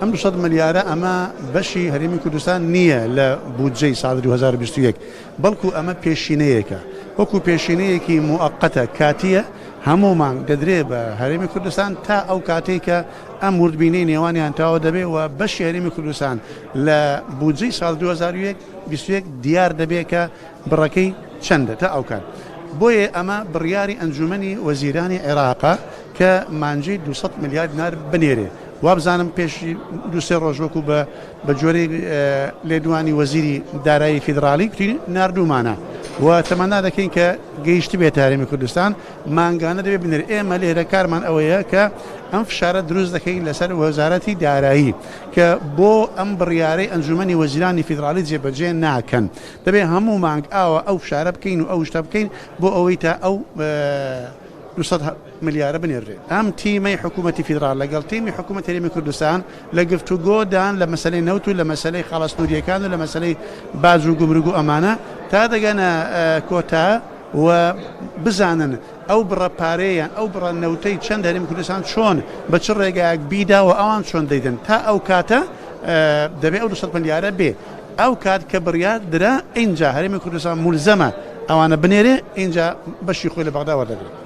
ئەم 200 ملیارە ئەمە بەشی هەرێمی کوردستان نییە لە بودجەی ساڵی 2021 بەڵکو ئەمە پێشینەیەکە وەکو پێشینەیەکی موقەتە کاتیە هەمومان دەدرێ بە هەرێمی کوردستان تا ئەو کاتێک کە ئەم وردبینەی نێوانیان تاوە دەبێت و بەشی هەرێمی کوردستان لە بودجەی ساڵ 2021 دیار دەبێت کە بڕەکەی چەندە تا ئەو کات بۆیە ئەمە بڕیاری ئەنجومەنی وەزیرانی عێراقا کە مانجی 200 میلیارد دینار بنێرێ وابزانم پێشی دوسێ ڕۆژ وەکو بە جۆرەی لێدوانی وەزیری دارایی فیدراالی کوتی نردوومانە و تەمەنا دەکەین کە گەیشتی بێت هەرێمی کوردستان مانگانە دەبێت بنێر ئێمە لێرە کارمان ئەوەیە کە ئەم فشارە دروست دەکەین لەسەر وەزارەتی دارایی کە بۆ ئەم بڕیارەی ئەنجومەنی وەزیرانی فیدراالی جێبەجێ ناکەن دەبێت هەموو مانگ ئاوە ئەو فشارە بکەین و ئەو شتە بکەین بۆ ئەوەی تا ئەو 200 ملیارە بنێرێت ئەم تیمەی حکوومەتی فیدرال لەگەڵ تیمی حکوومەت هەرێمی کوردستان لە گفتوگۆدان لە مەسەلەی نەوت و لە مەسەلەی خاڵستوریەکان و لە مەسەلەی باز و گومرگ و ئەمانە تا دەگەنە کۆتا و بزانن ئەو بڕە پارەیە ئەو بڕە نەوتەی چەند هەرێمی کوردستان چۆن بە چ ڕێگایەک بیدا و ئەوان چۆن دەیدن تا ئەو کاتە دەبێت ئەو 200 ملیارە بێ ئەو کات کە بڕیار درا اینجا هەرێمی کوردستان مولزەمە ئەوانە بنێرێ اینجا بەشی خۆی لە بەغدا وەردەگرێت